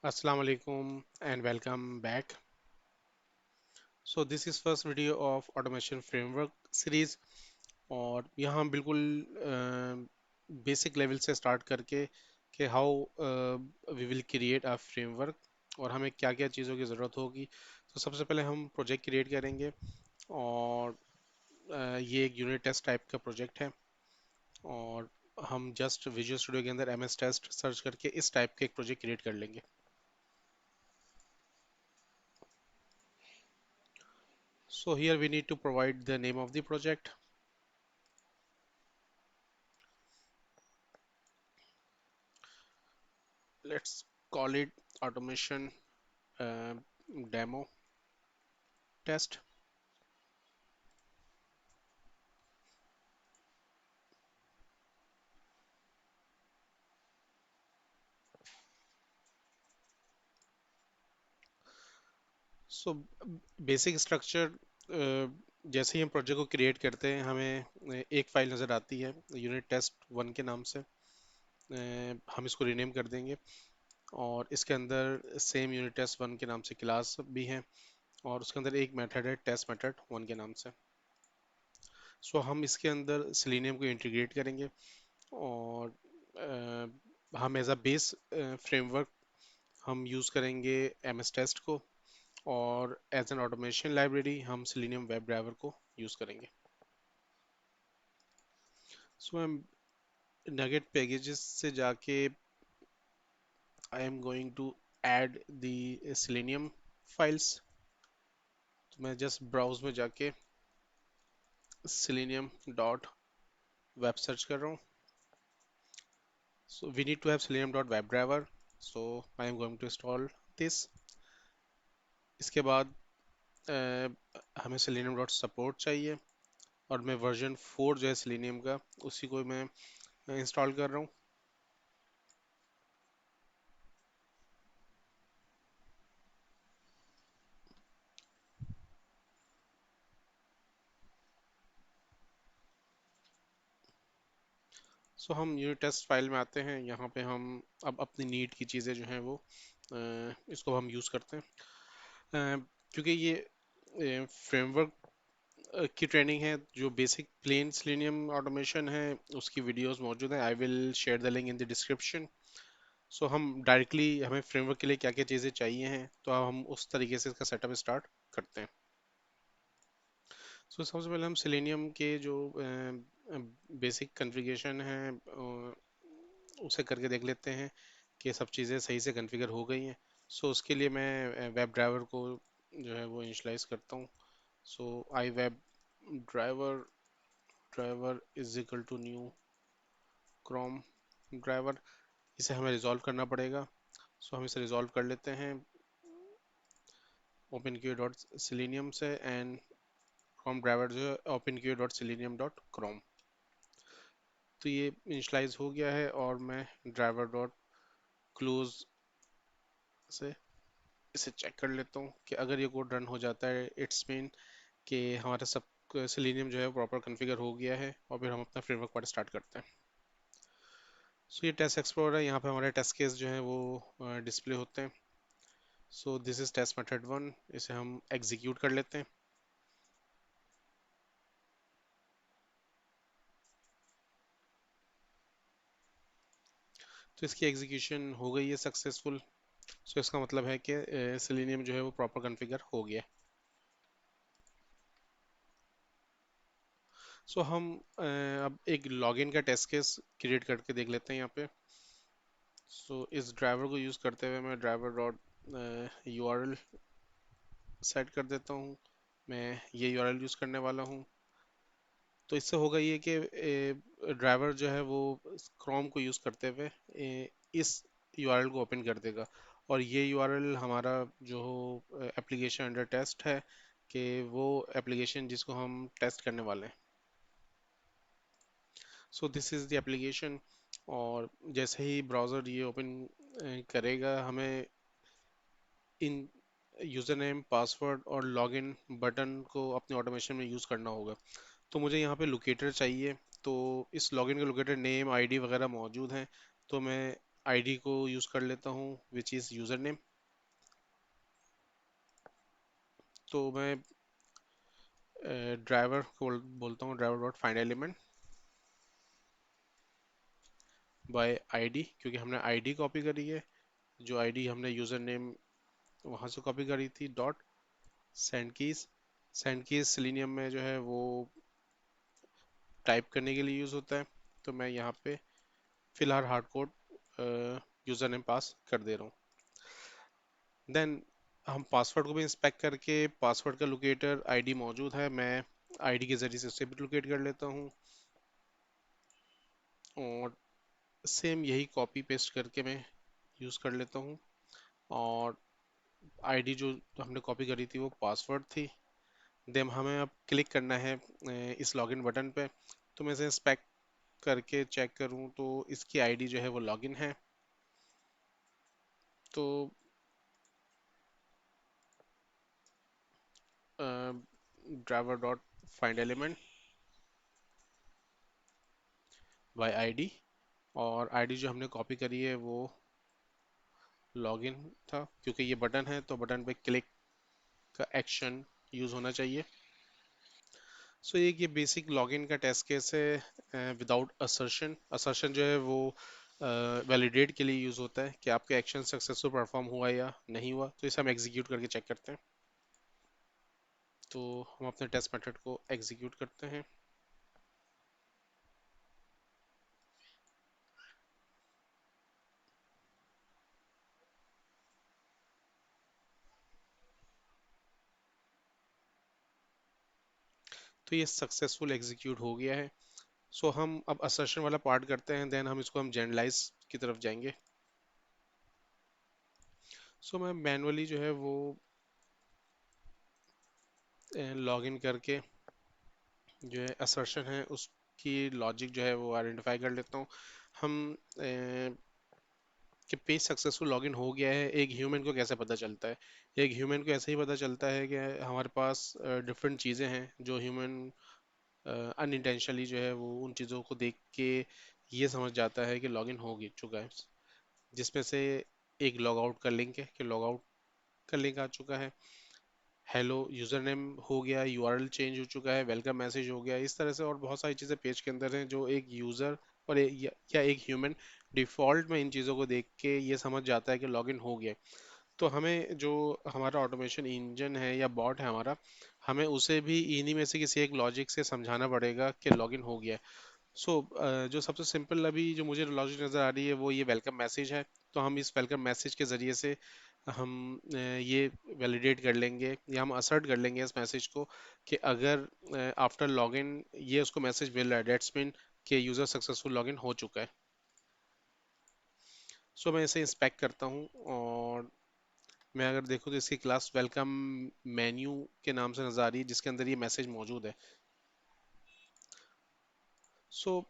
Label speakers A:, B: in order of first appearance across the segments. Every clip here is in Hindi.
A: Assalamu alaikum and welcome back. So this is first video of automation framework series और यहाँ हम बिल्कुल बेसिक लेवल से स्टार्ट करके कि how we will create a framework और हमें क्या क्या चीज़ों की ज़रूरत होगी। तो सबसे पहले हम प्रोजेक्ट क्रिएट करेंगे और ये एक यूनिट टेस्ट टाइप का प्रोजेक्ट है और हम जस्ट विजुअल स्टूडियो के अंदर एमएस टेस्ट सर्च करके इस टाइप के एक प्रोजेक्ट क्रिएट कर लेंगे। So here we need to provide the name of the project. Let's call it automation uh, demo test. So basic structure जैसे ही हम प्रोजेक्ट को क्रिएट करते हैं हमें एक फाइल नज़र आती है यूनिट टेस्ट वन के नाम से। हम इसको रीनेम कर देंगे और इसके अंदर सेम यूनिट टेस्ट वन के नाम से क्लास भी है और उसके अंदर एक मेथड है टेस्ट मेथड वन के नाम से। सो हम इसके अंदर सेलेनियम को इंटीग्रेट करेंगे और हम एज अ बेस फ्रेमवर्क हम यूज़ करेंगे एमएस टेस्ट को और एज एन ऑटोमेशन लाइब्रेरी हम सेलेनियम वेब ड्राइवर को यूज़ करेंगे। सो हम नगेट पैकेजेस से जाके I am going to add the Selenium files. तो मैं जस्ट ब्राउज में जाके सेलेनियम डॉट वेब सर्च कर रहा हूँ। So we need to have Selenium dot web driver, so I am going to install this. इसके बाद हमें सेलेनियम डॉट सपोर्ट चाहिए और मैं वर्जन 4 जो है सेलेनियम का उसी को मैं इंस्टॉल कर रहा हूँ। सो हम यूनिट टेस्ट फाइल में आते हैं, यहाँ पे हम अब अपनी नीड की चीज़ें जो हैं वो इसको हम यूज़ करते हैं। क्योंकि ये फ्रेमवर्क की ट्रेनिंग है, जो बेसिक प्लेन सेलेनियम ऑटोमेशन है उसकी वीडियोस मौजूद हैं। I will share the link in the description. So हम डायरेक्टली हमें फ्रेमवर्क के लिए क्या क्या चीज़ें चाहिए हैं तो अब हम उस तरीके से इसका सेटअप स्टार्ट करते हैं। सो सबसे पहले हम सेलेनियम के जो बेसिक कॉन्फ़िगरेशन है उसे करके देख लेते हैं कि सब चीज़ें सही से कॉन्फ़िगर हो गई हैं। सो उसके लिए मैं वेब ड्राइवर को जो है वो इनिशियलाइज करता हूँ। So I web driver driver is equal to new Chrome driver. इसे हमें रिजॉल्व करना पड़ेगा। सो हम इसे रिजॉल्व कर लेते हैं ओपन क्यू डॉट सेलेनियम से एंड क्रोम ड्राइवर जो है open Q dot selenium dot Chrome. तो ये इनिशलाइज हो गया है और मैं ड्राइवर डॉट क्लोज से इसे चेक कर लेता हूँ कि अगर ये कोड रन हो जाता है इट्स मीन कि हमारा सब सेलेनियम जो है प्रॉपर कॉन्फ़िगर हो गया है और फिर हम अपना फ्रेमवर्क पार्ट स्टार्ट करते हैं। सो ये टेस्ट एक्सप्लोरर है, यहाँ पे हमारे टेस्ट केस जो हैं वो डिस्प्ले होते हैं। So this is test method one, इसे हम एग्जीक्यूट कर लेते हैं। तो इसकी एग्जीक्यूशन हो गई है सक्सेसफुल। सो इसका मतलब है कि सेलेनियम जो है वो प्रॉपर कॉन्फ़िगर हो गया। सो हम अब एक लॉगिन का टेस्ट केस क्रिएट करके देख लेते हैं यहाँ पे। सो इस ड्राइवर को यूज़ करते हुए मैं ड्राइवर डॉट यूआरएल सेट कर देता हूँ। मैं ये यूआरएल यूज़ करने वाला हूँ। तो इससे होगा ये कि ड्राइवर जो है वो क्रोम को यूज़ करते हुए इस यूआरएल को ओपन कर देगा और ये यूआरएल हमारा जो एप्लीकेशन अंडर टेस्ट है कि वो एप्लीकेशन जिसको हम टेस्ट करने वाले हैं। So this is the application और जैसे ही ब्राउज़र ये ओपन करेगा हमें इन यूज़र नेम पासवर्ड और लॉगिन बटन को अपने ऑटोमेशन में यूज़ करना होगा। तो मुझे यहाँ पे लोकेटर चाहिए। तो इस लॉगिन का लोकेटर नेम आईडी वगैरह मौजूद हैं। तो मैं आईडी को यूज़ कर लेता हूँ विच इज़ यूज़र नेम। तो मैं ड्राइवर को बोलता हूँ driver dot find element by ID, क्योंकि हमने आईडी कॉपी करी है, जो आईडी हमने यूज़र नेम वहाँ से कॉपी करी थी, dot send keys. Send keys selenium में जो है वो टाइप करने के लिए यूज़ होता है, तो मैं यहाँ पे फिलहाल हार्ड कोड यूज़र नेम पास कर दे रहा हूँ। देन हम पासवर्ड को भी इंस्पेक्ट करके पासवर्ड का लोकेटर आईडी मौजूद है, मैं आईडी के ज़रिए से उसे भी लोकेट कर लेता हूँ, और सेम यही कॉपी पेस्ट करके मैं यूज़ कर लेता हूँ। और आईडी जो हमने कॉपी करी थी वो पासवर्ड थी। देन हमें अब क्लिक करना है इस लॉगिन बटन पे, तो मैं इसे इंस्पेक्ट करके चेक करूँ तो इसकी आईडी जो है वो लॉगिन है। तो driver dot find element by ID, और आईडी जो हमने कॉपी करी है वो लॉगिन था, क्योंकि ये बटन है तो बटन पे क्लिक का एक्शन यूज़ होना चाहिए। सो ये बेसिक लॉगिन का टेस्ट केस है विदाउट असर्शन। असर्शन जो है वो वैलिडेट के लिए यूज़ होता है कि आपका एक्शन सक्सेसफुल परफॉर्म हुआ या नहीं हुआ, तो इसे हम एग्जीक्यूट करके चेक करते हैं। तो हम अपने टेस्ट मेथड को एग्जीक्यूट करते हैं। तो ये सक्सेसफुल एग्जीक्यूट हो गया है। सो हम अब असर्शन वाला पार्ट करते हैं, देन हम इसको हम जनरलाइज की तरफ जाएंगे। सो मैं मैनुअली जो है वो लॉगिन करके जो है असर्शन है उसकी लॉजिक जो है वो आइडेंटिफाई कर लेता हूँ। हम कि पेज सक्सेसफुल लॉगिन हो गया है, एक ह्यूमन को कैसे पता चलता है? एक ह्यूमन को ऐसे ही पता चलता है कि हमारे पास डिफरेंट चीज़ें हैं जो ह्यूमन अनइंटेंशनली जो है वो उन चीज़ों को देख के ये समझ जाता है कि लॉगिन हो गया चुका है, जिसमें से एक लॉग आउट का लिंक है कि लॉग आउट का लिंक आ चुका है, हेलो यूज़र नेम हो गया, यूआरएल चेंज हो चुका है, वेलकम मैसेज हो गया, इस तरह से और बहुत सारी चीज़ें पेज के अंदर हैं जो एक यूज़र और या एक ह्यूमन डिफ़ॉल्ट में इन चीज़ों को देख के ये समझ जाता है कि लॉगिन हो गया। तो हमें जो हमारा ऑटोमेशन इंजन है या बॉट है हमारा, हमें उसे भी इन्हीं में से किसी एक लॉजिक से समझाना पड़ेगा कि लॉगिन हो गया है। सो जो सबसे सिंपल अभी जो मुझे लॉजिक नज़र आ रही है वो ये वेलकम मैसेज है। तो हम इस वेलकम मैसेज के ज़रिए से हम ये वैलिडेट कर लेंगे या हम असर्ट कर लेंगे इस मैसेज को कि अगर आफ्टर लॉगिन ये उसको मैसेज मिल रहा है, डेट्स मीन कि यूज़र सक्सेसफुल लॉगिन हो चुका है। सो मैं इसे इंस्पेक्ट करता हूँ, और मैं अगर देखूँ तो इसकी क्लास वेलकम मेन्यू के नाम से नज़र आ रही है जिसके अंदर ये मैसेज मौजूद है। सो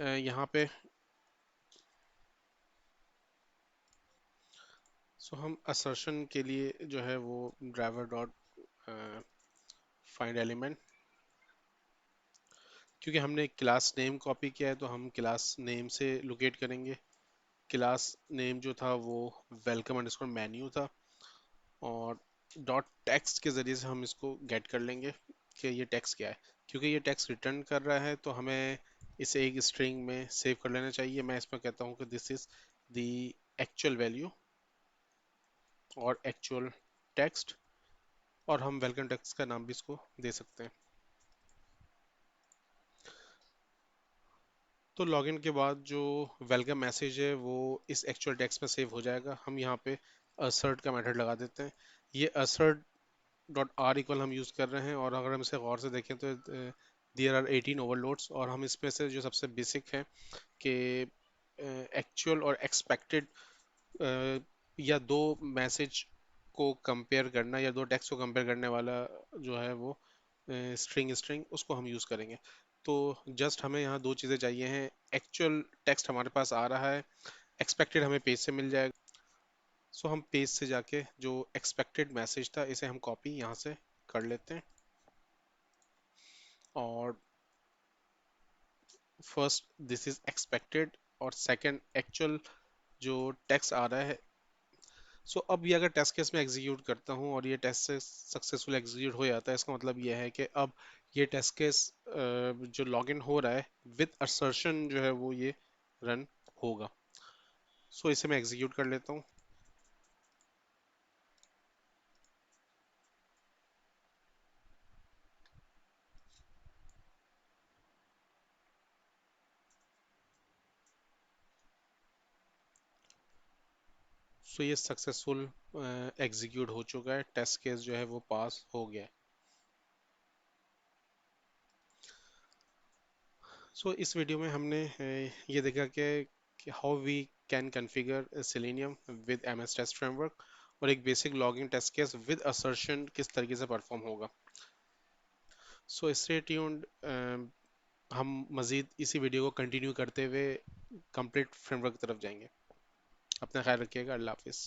A: यहाँ पे हम असर्शन के लिए जो है वो ड्राइवर डॉट फाइंड एलिमेंट, क्योंकि हमने क्लास नेम कॉपी किया है तो हम क्लास नेम से लोकेट करेंगे। क्लास नेम जो था वो वेलकम अंडरस्कोर मेन्यू था, और डॉट टेक्स्ट के ज़रिए से हम इसको गेट कर लेंगे कि ये टेक्स्ट क्या है। क्योंकि ये टेक्स्ट रिटर्न कर रहा है तो हमें इसे एक स्ट्रिंग में सेव कर लेना चाहिए। मैं इसमें कहता हूँ कि this is the actual value और एक्चुअल टेक्स्ट, और हम वेलकम टेक्स्ट का नाम भी इसको दे सकते हैं। तो लॉगिन के बाद जो वेलकम मैसेज है वो इस एक्चुअल टेक्स्ट में सेव हो जाएगा। हम यहाँ पे असर्ट का मेथड लगा देते हैं। ये असर्ट डॉट आर इक्वल हम यूज़ कर रहे हैं, और अगर हम इसे गौर से देखें तो देयर आर 18 ओवरलोड्स, और हम इसमें से जो सबसे बेसिक है कि एक्चुअल और एक्सपेक्टेड या दो मैसेज को कंपेयर करना या दो टेक्स्ट को कंपेयर करने वाला जो है वो स्ट्रिंग स्ट्रिंग उसको हम यूज़ करेंगे। तो जस्ट हमें यहाँ दो चीज़ें चाहिए हैं, एक्चुअल टेक्स्ट हमारे पास आ रहा है, एक्सपेक्टेड हमें पेज से मिल जाएगा। सो हम पेज से जाके जो एक्सपेक्टेड मैसेज था इसे हम कॉपी यहाँ से कर लेते हैं, और फर्स्ट दिस इज एक्सपेक्टेड, और सेकंड एक्चुअल जो टेक्स्ट आ रहा है। सो अब ये अगर टेस्ट केस में एग्जीक्यूट करता हूँ और ये टेस्ट से सक्सेसफुल एग्जीक्यूट हो जाता है, इसका मतलब ये है कि अब ये टेस्ट केस जो लॉगिन हो रहा है विद असर्शन जो है वो ये रन होगा। सो इसे मैं एग्जीक्यूट कर लेता हूँ। सो ये सक्सेसफुल एग्जीक्यूट हो चुका है, टेस्ट केस जो है वो पास हो गया है। सो इस वीडियो में हमने ये देखा कि how we can configure Selenium with MS test framework, और एक basic logging test case with assertion किस तरीके से परफॉर्म होगा। सो स्टे ट्यून्ड, हम मज़ीद इसी वीडियो को कंटिन्यू करते हुए कंप्लीट फ्रेमवर्क की तरफ जाएंगे। अपना ख्याल रखिएगा। अल्लाह हाफिज़।